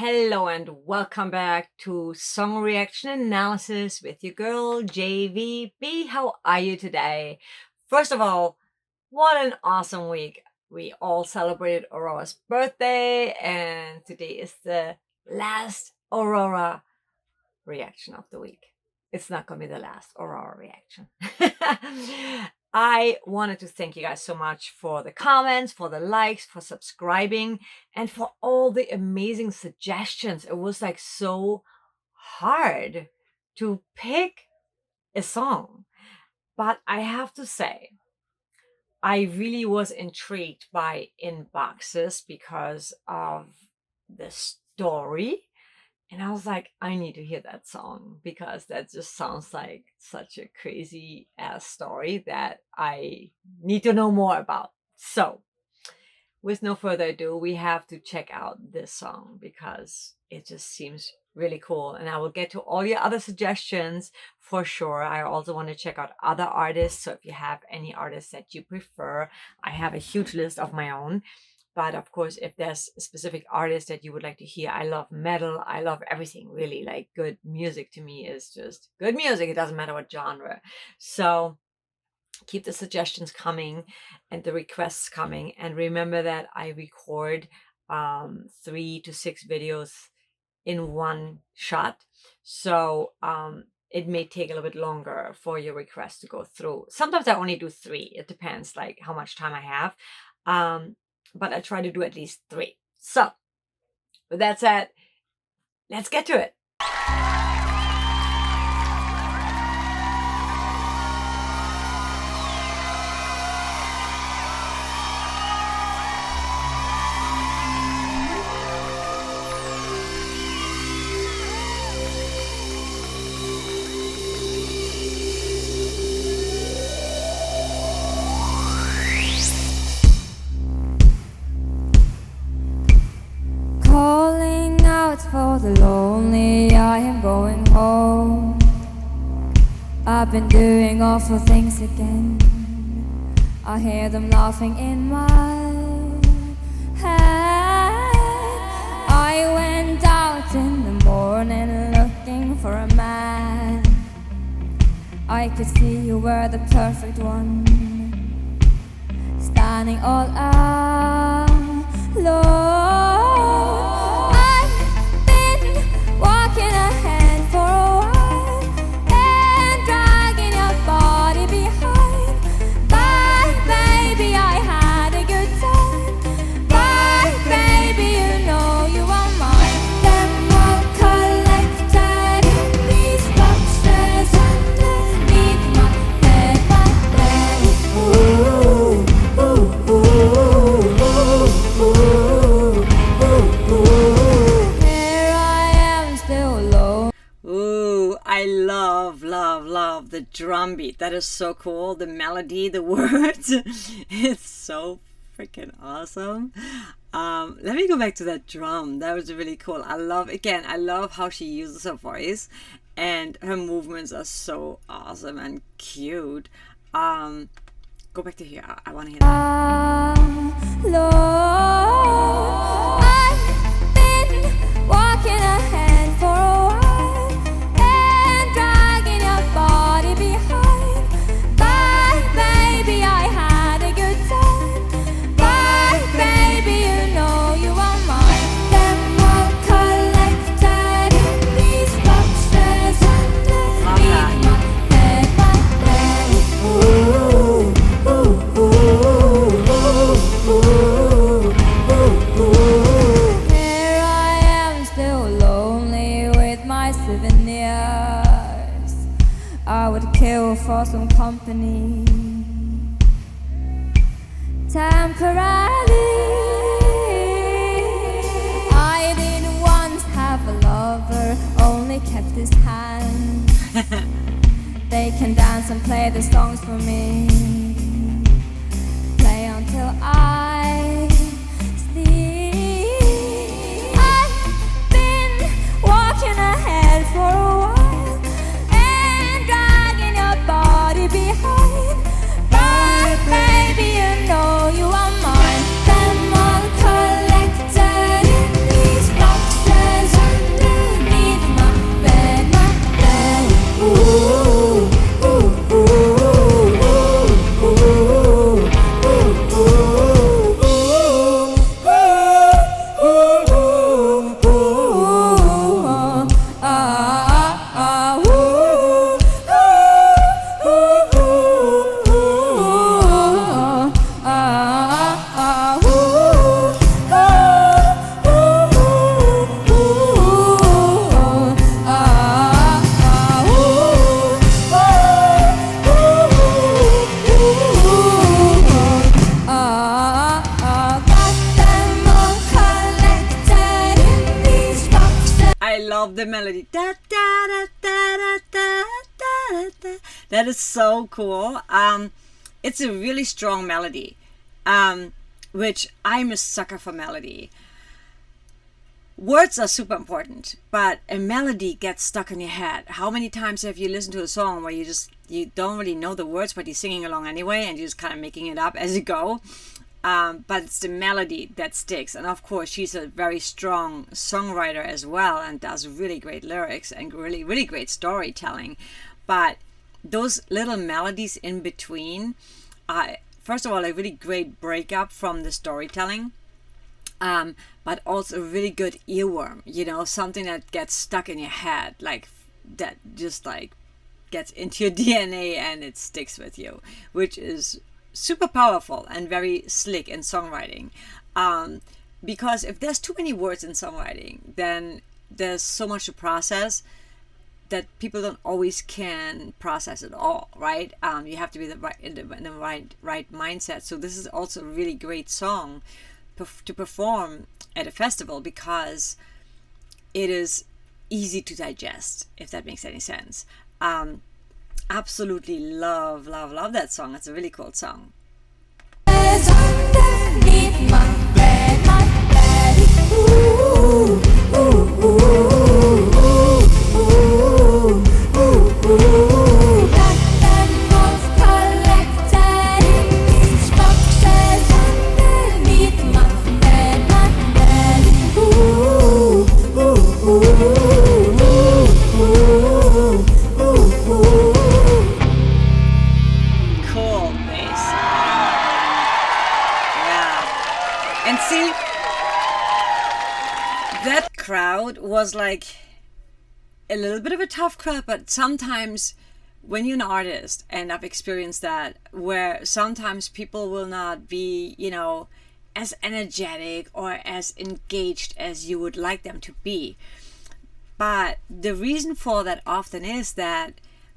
Hello and welcome back to Song Reaction Analysis with your girl JVB. How are you today? First of all, what an awesome week. We all celebrated Aurora's birthday and today is the last Aurora reaction of the week. It's not going to be the last Aurora reaction. I wanted to thank you guys so much for the comments, for the likes, for subscribing, and for all the amazing suggestions. It was like so hard to pick a song. But I have to say, I really was intrigued by Inboxes because of the story. And I was like, I need to hear that song because that just sounds like such a crazy ass story that I need to know more about. So with no further ado, we have to check out this song because it just seems really cool. And I will get to all your other suggestions for sure. I also want to check out other artists. So if you have any artists that you prefer, I have a huge list of my own. But of course, if there's a specific artist that you would like to hear, I love metal. I love everything, really. Like good music to me is just good music. It doesn't matter what genre. So keep the suggestions coming and the requests coming. And remember that I record 3 to 6 videos in one shot. So it may take a little bit longer for your request to go through. Sometimes I only do 3. It depends like how much time I have. But I try to do at least 3. So, with that said, let's get to it. For the lonely, I am going home. I've been doing awful things again. I hear them laughing in my head. I went out in the morning looking for a man. I could see you were the perfect one, standing all alone. Love the drum beat. That is so cool. The melody, the words, it's so freaking awesome. Let me go back to that drum. That was really cool. I love how she uses her voice and her movements are so awesome and cute. Go back to here. I want to hear that. I've been walking ahead for a while. I would kill for some company temporarily. I didn't once have a lover, only kept his hand. They can dance and play the songs for me, play until I sleep. I've been walking ahead for a while. Behind, but baby, you know you are mine. Them all collected in these boxes. love the melody. Da, da, da, da, da, da, da, da. That is so cool. It's a really strong melody, which I'm a sucker for melody. Words are super important, but a melody gets stuck in your head. How many times have you listened to a song where you don't really know the words, but you're singing along anyway, and you're just kind of making it up as you go? But it's the melody that sticks. And of course, she's a very strong songwriter as well, and does really great lyrics and really, really great storytelling. But those little melodies in between, first of all, a really great breakup from the storytelling. But also a really good earworm, you know, something that gets stuck in your head, like that just like gets into your DNA and it sticks with you, which is super powerful and very slick in songwriting. Because if there's too many words in songwriting, then there's so much to process that people don't always can process it all, right? You have to be in the right mindset. So this is also a really great song to perform at a festival because it is easy to digest, if that makes any sense. Absolutely love that song. It's a really cool song. Underneath my bed, ooh, ooh, ooh, ooh, ooh, ooh, ooh. Got them both collected in these boxes underneath my bed, ooh, ooh, ooh, ooh, ooh, ooh. Cool bass. Yeah. And see, that crowd was like a little bit of a tough crowd, but sometimes when you're an artist, and I've experienced that, where sometimes people will not be, you know, as energetic or as engaged as you would like them to be. But the reason for that often is that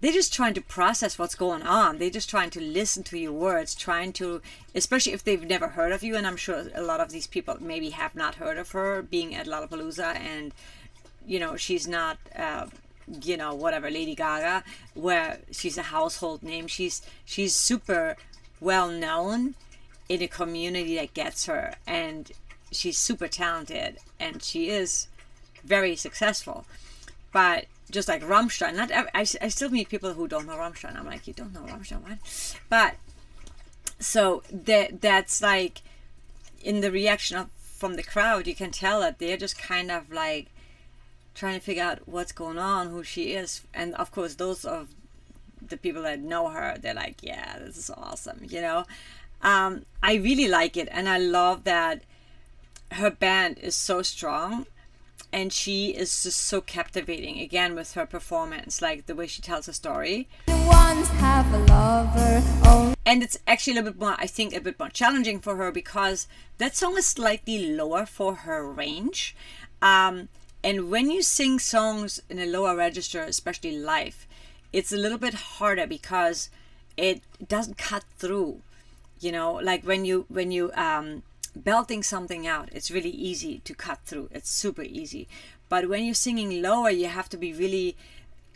they're just trying to process what's going on. They're just trying to listen to your words, trying to, especially if they've never heard of you. And I'm sure a lot of these people maybe have not heard of her being at Lollapallooza, and, you know, she's not, you know, whatever, Lady Gaga, where she's a household name. She's super well known in a community that gets her, and she's super talented, and she is very successful. But just like Rammstein, I still meet people who don't know Rammstein. I'm like, you don't know Rammstein, what? But so that's like, in the reaction from the crowd, you can tell that they're just kind of like trying to figure out what's going on, who she is. And of course, those of the people that know her, they're like, yeah, this is awesome, you know. I really like it, and I love that her band is so strong. And she is just so captivating, again, with her performance, like the way she tells a story. Once have a lover, oh. And it's actually a little bit more, I think, a bit more challenging for her, because that song is slightly lower for her range. And when you sing songs in a lower register, especially live, it's a little bit harder because it doesn't cut through. You know, like when you belting something out, it's really easy to cut through. It's super easy. But when you're singing lower, you have to be really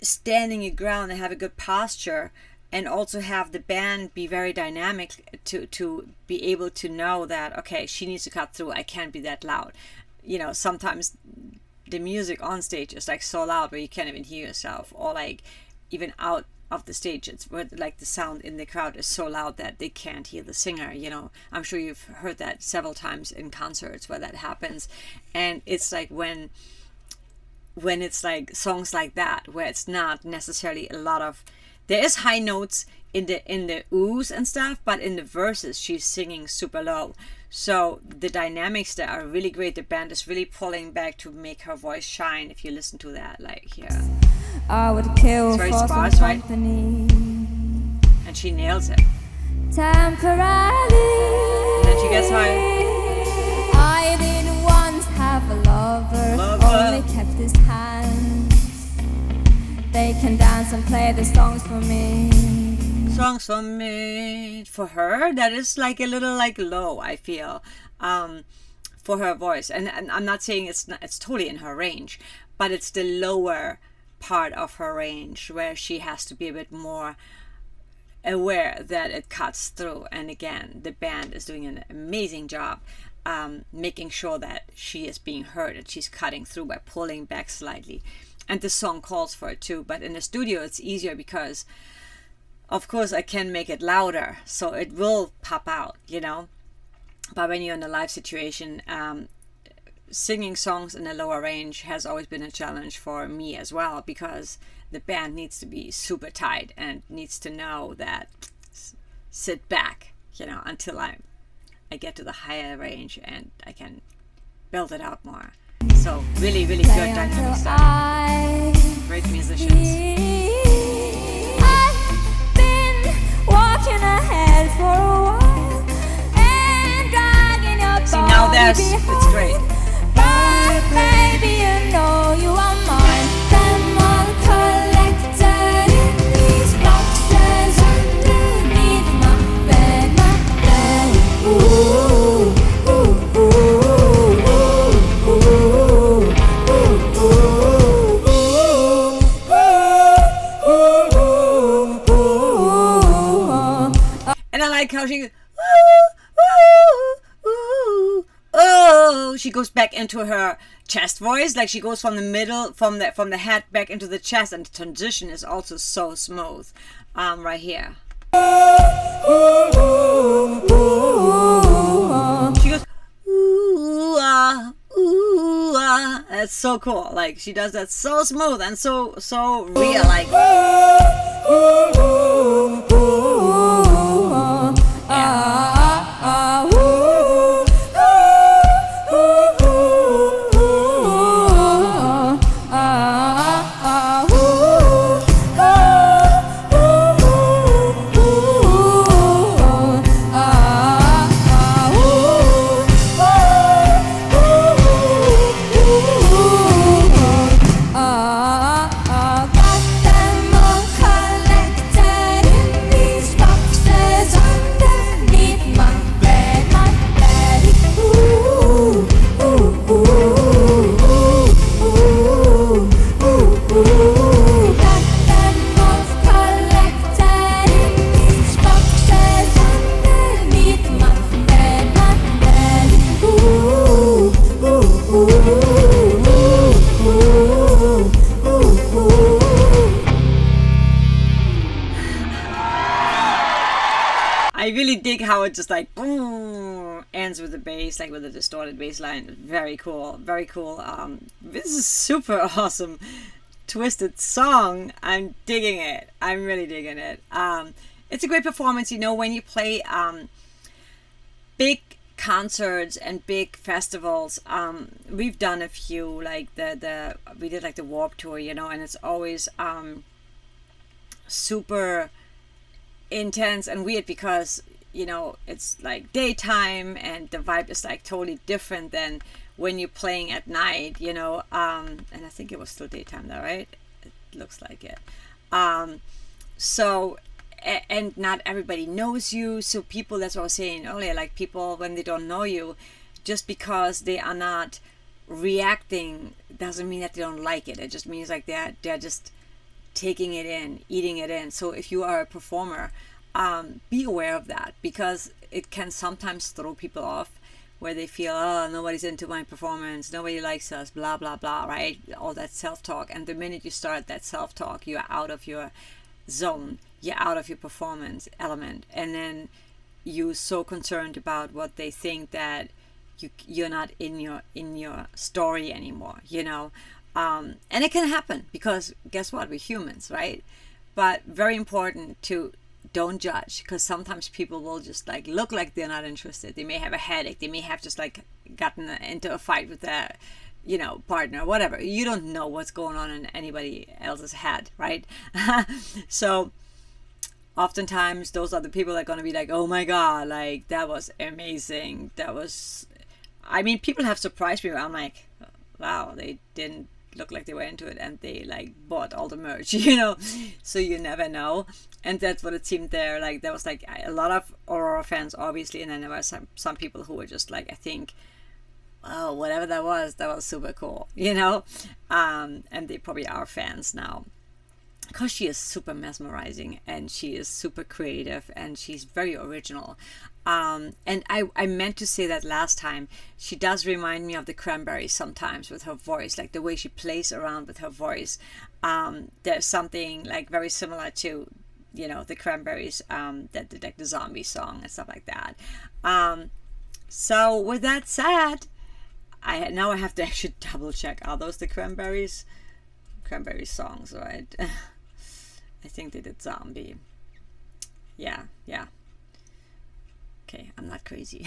standing your ground and have a good posture, and also have the band be very dynamic to be able to know that, okay, she needs to cut through. I can't be that loud. You know, sometimes the music on stage is like so loud where you can't even hear yourself, or like even out of the stage, it's where like the sound in the crowd is so loud that they can't hear the singer. You know, I'm sure you've heard that several times in concerts where that happens. And it's like when it's like songs like that, where it's not necessarily a lot of, there is high notes in the oohs and stuff, but in the verses she's singing super low. So the dynamics there are really great. The band is really pulling back to make her voice shine. If you listen to that, like here, I would kill it's very for some sparse, right? company. And she nails it. Temporarily. And then she gets high. I didn't once have a lover, only kept his hands. They can dance and play the songs for me. Songs for me. For her, that is like a little like low, I feel, for her voice. And I'm not saying it's totally in her range, but it's the lower part of her range where she has to be a bit more aware that it cuts through. And again, the band is doing an amazing job making sure that she is being heard and she's cutting through by pulling back slightly. And the song calls for it too, but in the studio it's easier because of course I can make it louder so it will pop out, you know. But when you're in a live situation, singing songs in a lower range has always been a challenge for me as well, because the band needs to be super tight and needs to know that sit back, you know, until I get to the higher range and I can build it out more. So really, really good dynamic stuff. Great musicians. I've been walking ahead for a while and dragging your See, now body it's great. But baby, you know you are mine. Them all collected in these boxes underneath my bed. Ooh, ooh, ooh, ooh, ooh, And I like how she goes, ooh, ooh, ooh, oh, she goes back into her chest voice, like she goes from the middle, from the head back into the chest, and the transition is also so smooth, right here. She goes, ooh ah, ooh ah. That's so cool. Like she does that so smooth and so real. Like. I really dig how it just like boom, ends with the bass, like with a distorted bass line. Very cool, very cool. This is super awesome, twisted song. I'm digging it. I'm really digging it. It's a great performance. You know, when you play big concerts and big festivals, we've done a few, like we did like the Warped Tour, you know, and it's always super intense and weird because, you know, it's like daytime and the vibe is like totally different than when you're playing at night, you know. And I think it was still daytime though, right? It looks like it. So and not everybody knows you, so people, that's what I was saying earlier, like people, when they don't know you, just because they are not reacting doesn't mean that they don't like it. It just means like they're just taking it in, eating it in. So if you are a performer, be aware of that, because it can sometimes throw people off, where they feel, oh, nobody's into my performance, nobody likes us, blah blah blah, right? All that self-talk. And the minute you start that self-talk, you're out of your zone, you're out of your performance element, and then you're so concerned about what they think that you're not in your story anymore, you know. And it can happen, because guess what, we're humans, right? But very important to don't judge, because sometimes people will just like look like they're not interested. They may have a headache, they may have just like gotten into a fight with their, you know, partner, whatever. You don't know what's going on in anybody else's head, right? So oftentimes those are the people that are going to be like, oh my god, like that was amazing, that was, I mean, people have surprised me. I'm like, wow, they didn't look like they were into it, and they like bought all the merch, you know. So you never know. And that's what it seemed there. Like there was like a lot of Aurora fans, obviously, and then there were some people who were just like, I think, oh, whatever that was super cool, you know. And they probably are fans now, because she is super mesmerizing and she is super creative and she's very original. And I meant to say that last time. She does remind me of the Cranberries sometimes with her voice, like the way she plays around with her voice. There's something like very similar to, you know, the Cranberries, that like the zombie song and stuff like that. So with that said, now I have to actually double check. Are those the Cranberries songs, right? I think they did Zombie. Yeah. Okay, I'm not crazy.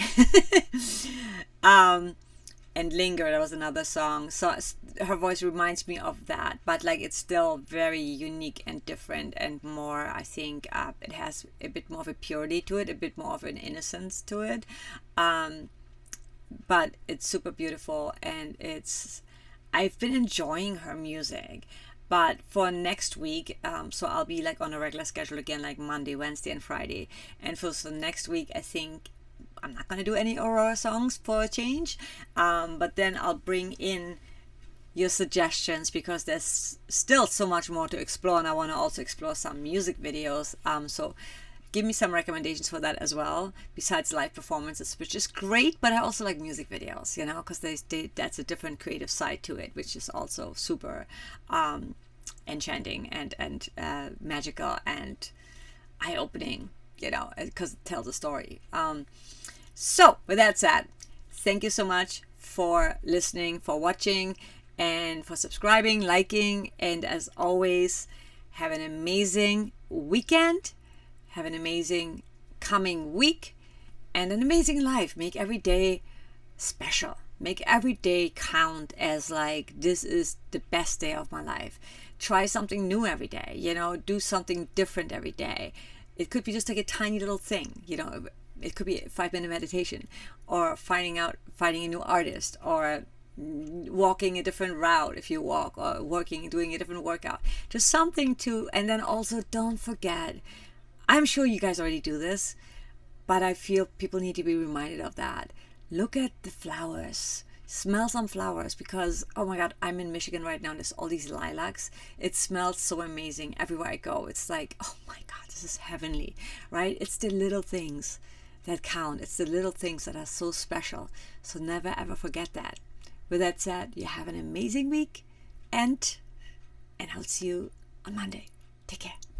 And Linger, that was another song. So her voice reminds me of that, but like it's still very unique and different and more, I think, it has a bit more of a purity to it, a bit more of an innocence to it. But it's super beautiful, and I've been enjoying her music. But for next week, so I'll be like on a regular schedule again, like Monday, Wednesday, and Friday. And for next week, I think I'm not going to do any Aurora songs for a change. But then I'll bring in your suggestions, because there's still so much more to explore. And I want to also explore some music videos. So give me some recommendations for that as well, besides live performances, which is great. But I also like music videos, you know, because that's a different creative side to it, which is also super enchanting and magical and eye-opening, you know, because it tells a story. So with that said, thank you so much for listening, for watching, and for subscribing, liking, and as always, have an amazing weekend, have an amazing coming week, and an amazing life. Make every day special. Make every day count as like, this is the best day of my life. Try something new every day, you know, do something different every day. It could be just like a tiny little thing, you know. It could be a 5-minute meditation, or finding a new artist, or walking a different route if you walk, or doing a different workout. Just something to, and then also don't forget, I'm sure you guys already do this, but I feel people need to be reminded of that. Look at the flowers. Smell some flowers, because, oh my God, I'm in Michigan right now. And there's all these lilacs. It smells so amazing everywhere I go. It's like, oh my God, this is heavenly, right? It's the little things that count. It's the little things that are so special. So never ever forget that. With that said, you have an amazing week, and I'll see you on Monday. Take care.